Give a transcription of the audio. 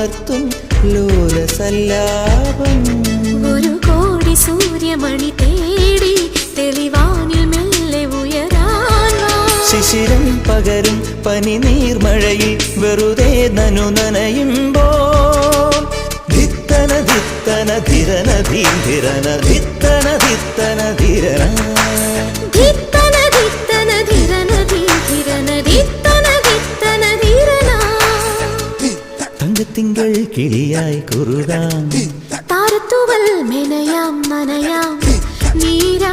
ഉണർത്തും ലോലസല്ലാപം. ഒരു കോടി സൂര്യമണി തേടി തെളിവാനിൽ മെല്ലെ ഉയരാൻ ശിശിരം പകരും പനി നീർമഴയിൽ വെറുതെ നനു നനയുമ്പോൾ ധിത്തന ധിത്തന ധിരന ധീരന ധിത്തന ധിത്തന ധിരന ധിത്തന ധിത്തന ധിരന ധീരന ധിത്തന ധിത്തന ധിരന. തങ്കത്തിങ്കൾ കിളിയായി കുറുകാം താരത്തുവൽ മെനയാം നനയാം നീരാ